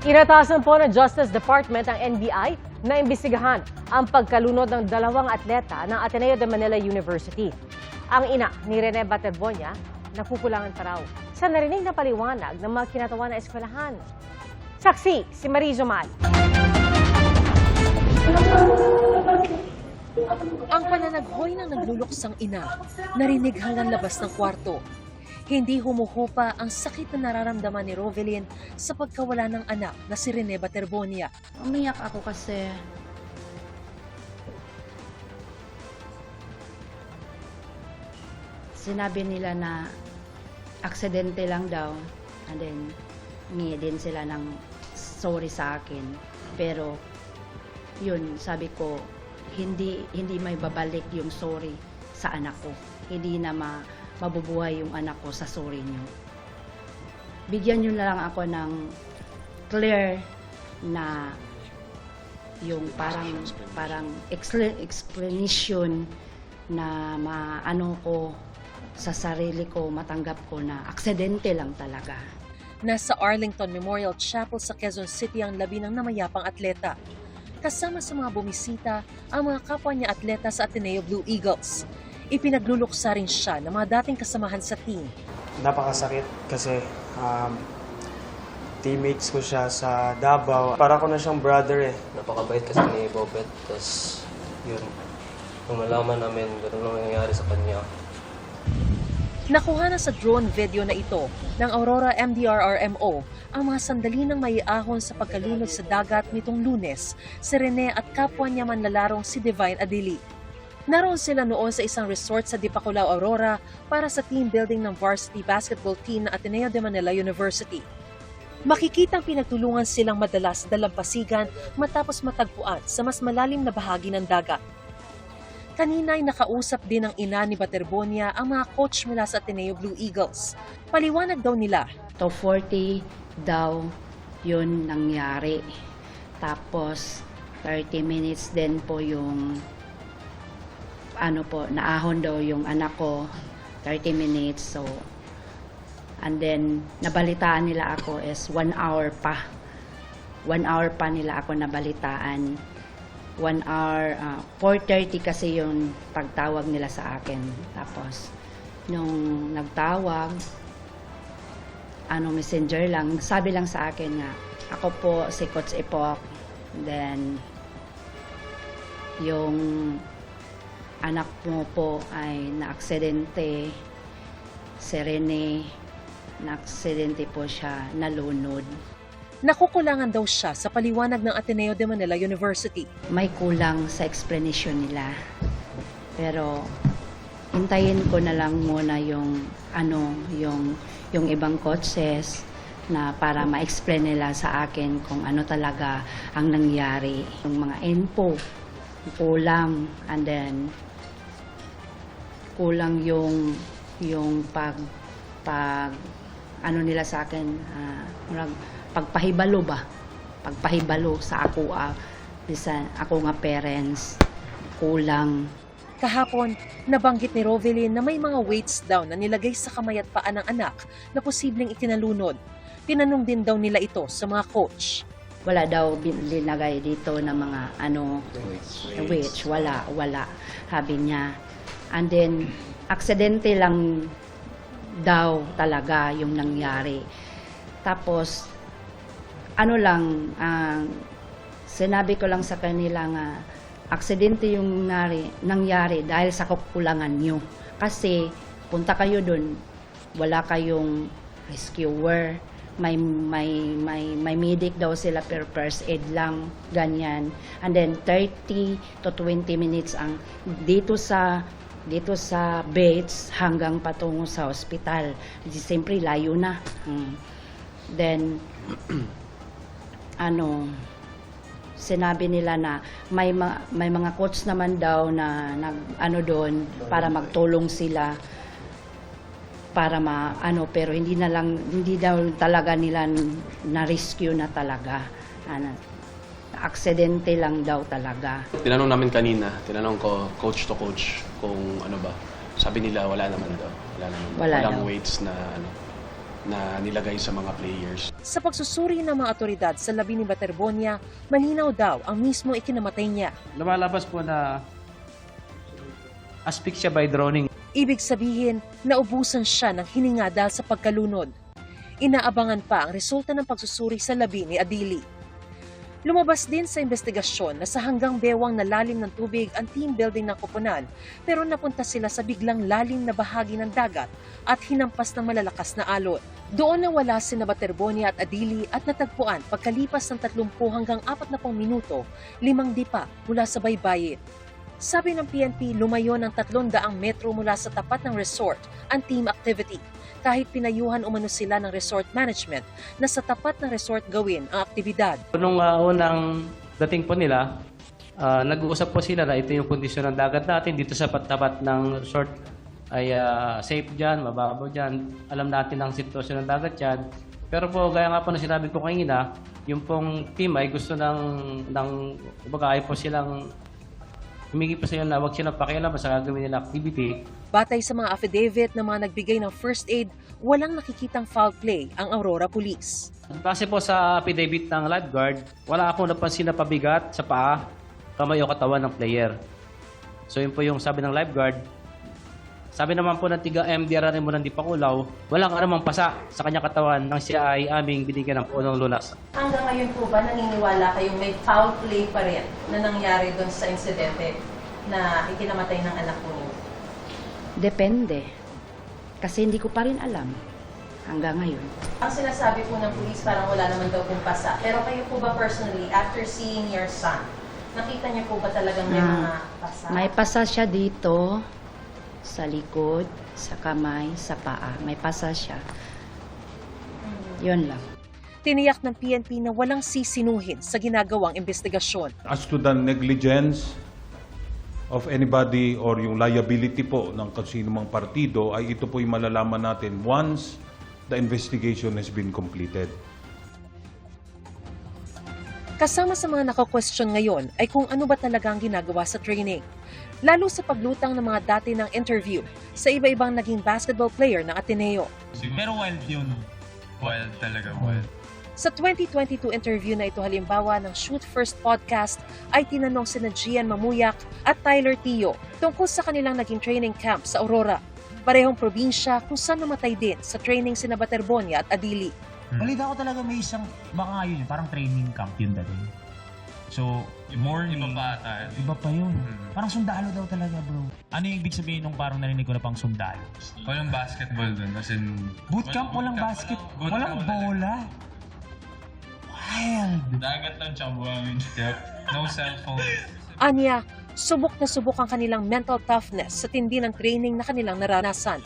Inatasan po ng Justice Department ang NBI na imbestigahan ang pagkalunod ng dalawang atleta ng Ateneo de Manila University. Ang ina ni Rene Baterbonia nakukulangan pa raw sa narinig na paliwanag ng mga kinatawan na eskwelahan. Saksi si Marie Zumal. Ang pananaghoy ng nagluluksang ina, narinig hanggang labas ng kwarto. Hindi humuhupa ang sakit na nararamdaman ni Rovelyn sa pagkawala ng anak na si Rene Baterbonia. Umiyak ako kasi sinabi nila na aksidente lang daw, and then hingi din sila ng sorry sa akin. Pero yun, sabi ko, hindi may babalik yung sorry sa anak ko. Hindi na mabubuhay yung anak ko sa sorry niyo. Bigyan niyo na lang ako ng clear na yung parang explanation na maano ko sa sarili ko, matanggap ko na aksidente lang talaga. Nasa Arlington Memorial Chapel sa Quezon City ang labi ng namayapang atleta. Kasama sa mga bumisita ang mga kapwa niya atleta sa Ateneo Blue Eagles. Ipinagluluksa rin siya ng mga dating kasamahan sa team. Napakasakit kasi teammates ko siya sa Davao. Para ko na siyang brother eh. Napakabait kasi ni Bobet. Tapos yun, nung nalaman namin, gano'n lang nangyayari sa kanya. Nakuha na sa drone video na ito ng Aurora MDRRMO ang mga sandali ng maiahon sa pagkalunod sa dagat nitong Lunes si Rene at kapwa niya manlalarong si Divine Adili. Naroon sila noon sa isang resort sa Dipakulaw, Aurora para sa team building ng varsity basketball team ng Ateneo de Manila University. Makikitang pinagtulungan silang madalas dalampasigan matapos matagpuan sa mas malalim na bahagi ng dagat. Kanina'y nakausap din ng ina ni Baterbonia ang mga coach mula sa Ateneo Blue Eagles. Paliwanag daw nila. 2:40 daw yun nangyari. Tapos 30 minutes din po yung naahon daw yung anak ko, 30 minutes. So, and then, nabalitaan nila ako is 1 hour pa. 1 hour pa nila ako nabalitaan. 1 hour, 4:30 kasi yung pagtawag nila sa akin. Tapos, nung nagtawag, messenger lang, sabi lang sa akin nga, ako po si Coach Epok. Then, yung anak mo po ay na-aksidente, si Rene, na-aksidente po siya, nalunod. Nakukulangan daw siya sa paliwanag ng Ateneo de Manila University. May kulang sa explanation nila. Pero hintayin ko na lang muna yung ibang coaches na para ma-explain nila sa akin kung ano talaga ang nangyari. Yung mga info, kulang, and then kulang yung pag nila sa akin, pagpahibalo ba? Pagpahibalo sa ako, ako nga parents, kulang. Kahapon, nabanggit ni Rovelyn na may mga weights daw na nilagay sa kamay at paa ng anak na posibleng itinalunod. Tinanong din daw nila ito sa mga coach. Wala daw linagay dito na mga weights. Wala. Sabi niya. And then, aksidente lang daw talaga yung nangyari. Tapos, sinabi ko lang sa kanila nga, aksidente yung nangyari dahil sa kakulangan nyo. Kasi, punta kayo dun, wala kayong rescuer, may medic daw sila per first aid lang, ganyan. And then, 30 to 20 minutes ang dito sa beds hanggang patungo sa ospital. Siyempre, layo na. Then, sinabi nila na may mga coach naman daw na doon para magtulong sila para pero hindi daw talaga nila na-rescue na talaga. Aksidente lang daw talaga. Tinanong namin kanina, tinanong ko coach to coach kung ano ba. Sabi nila wala naman daw. Walang weights na na nilagay sa mga players. Sa pagsusuri ng mga otoridad sa labi ni Baterbonia, malinaw daw ang mismo ikinamatay niya. Lumalabas po na asphyxia by drowning. Ibig sabihin, naubusan siya ng hininga dahil sa pagkalunod. Inaabangan pa ang resulta ng pagsusuri sa labi ni Adili. Lumabas din sa investigasyon na sa hanggang bewang na lalim ng tubig ang team building ng koponan, pero napunta sila sa biglang lalim na bahagi ng dagat at hinampas ng malalakas na alon. Doon nawala sina Baterbonia at Adili at natagpuan pagkalipas ng 30 hanggang 40 minuto, 5 dipa mula sa baybayin. Sabi ng PNP, lumayo ng 300 metro mula sa tapat ng resort ang team activity. Kahit pinayuhan umano sila ng resort management na sa tapat ng resort gawin ang aktibidad. Nung unang dating po nila, nag-uusap po sila na ito yung kondisyon ng dagat natin. Dito sa tapat ng resort ay safe dyan, mababaw dyan. Alam natin ang sitwasyon ng dagat dyan. Pero po, gaya nga po na sinabi ko kanina, yung pong team ay gusto kumbaga ay po silang humingi po sila na huwag silang pakialam sa gagawin nila activity. Batay sa mga affidavit ng mga nagbigay ng first aid, walang nakikitang foul play ang Aurora Police. Base po sa affidavit ng lifeguard, wala akong napansin na pabigat sa paa, kamay o katawan ng player. So yun po yung sabi ng lifeguard. Sabi naman po ng tiga MDR rin mo ng Dipakulaw, walang anumang pasa sa kanyang katawan nang siya ay aming binigyan ng punong lunas. Hanggang ngayon po ba naniniwala kayong may foul play pa rin na nangyari doon sa insidente na ikinamatay ng anak mo? Depende. Kasi hindi ko pa rin alam hanggang ngayon. Ang sinasabi po ng police parang wala naman daw pong pasa. Pero kayo po ba personally, after seeing your son, nakita niyo po ba talagang may mga pasa? May pasa siya dito, sa likod, sa kamay, sa paa. May pasa siya. Yun lang. Tiniyak ng PNP na walang sisinuhin sa ginagawang investigasyon. As to the negligence of anybody or yung liability po ng kasino mang partido, ay ito po yung malalaman natin once the investigation has been completed. Kasama sa mga naka-question ngayon ay kung ano ba talaga ang ginagawa sa training. Lalo sa paglutang ng mga dati ng interview sa iba-ibang naging basketball player ng Ateneo. Pero wild yun. Wild talaga, wild. Sa 2022 interview na ito halimbawa ng Shoot First podcast ay tinanong sina Gian Mamuyak at Tyler Tio tungkol sa kanilang naging training camp sa Aurora. Parehong probinsya kung saan namatay din sa training sina Baterbonia at Adili. Balita ko talaga may isang, baka yun, parang training camp yun dati. So, morning. Iba pa ata. Iba pa yun. Parang sundalo daw talaga, bro. Ano yung ibig sabihin nung parang narinig ko na pang sundalo? Walang basketball dun. As in, Bootcamp, walang basket, walang bola. Wild! dagat lang tsaka buhangin. Yep. No cellphone. Anya, subok na subok ang kanilang mental toughness sa tindi ng training na kanilang naranasan.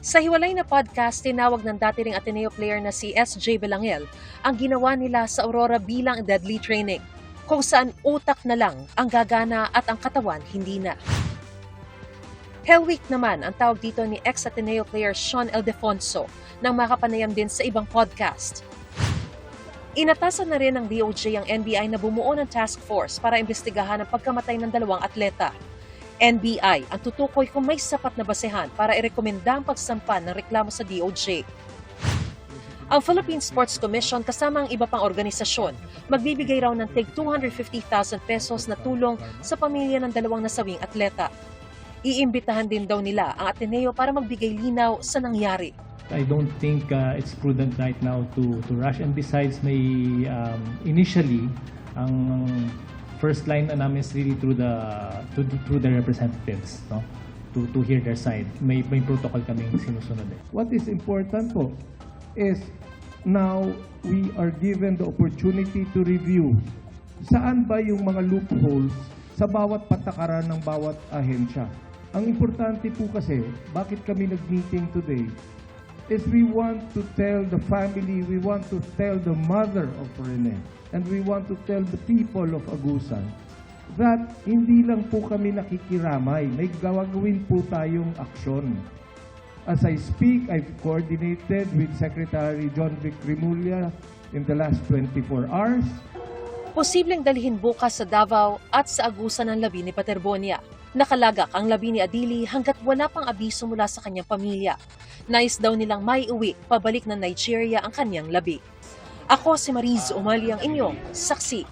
Sa hiwalay na podcast, tinawag ng dati ring Ateneo player na si SJ Belangel ang ginawa nila sa Aurora bilang deadly training, kung saan utak na lang ang gagana at ang katawan hindi na. Hell Week naman ang tawag dito ni ex-Ateneo player Sean Ildefonso nang makapanayam din sa ibang podcast. Inatasan na rin ng DOJ ang NBI na bumuo ng task force para imbestigahan ang pagkamatay ng 2 atleta. NBI ang tutukoy kung may sapat na basehan para irekomenda ang pagsampa ng reklamo sa DOJ. Ang Philippine Sports Commission kasama ang iba pang organisasyon magbibigay raw ng tig 250,000 pesos na tulong sa pamilya ng 2 nasawing atleta. Iimbitahan din daw nila ang Ateneo para magbigay linaw sa nangyari. I don't think it's prudent right now to rush. And besides, may initially ang first line na namin is really through the representatives, no, to hear their side. May protocol kaming sinusunod. What is important po is now we are given the opportunity to review saan ba yung mga loopholes sa bawat patakaran ng bawat ahensya. Ang importante po kasi, bakit kami nag-meeting today, is we want to tell the family, we want to tell the mother of Rene, and we want to tell the people of Agusan that hindi lang po kami nakikiramay, may gawagawin po tayong aksyon. As I speak, I've coordinated with Secretary John Vic Rimulya in the last 24 hours. Posibleng dalhin bukas sa Davao at sa Agusan ang labi ni Baterbonia. Nakalagak ang labi ni Adili hanggat wala pang abiso mula sa kanyang pamilya. Nais daw nilang maiuwi pabalik ng Nigeria ang kanyang labi. Ako si Mariz Umali, ang inyong saksi.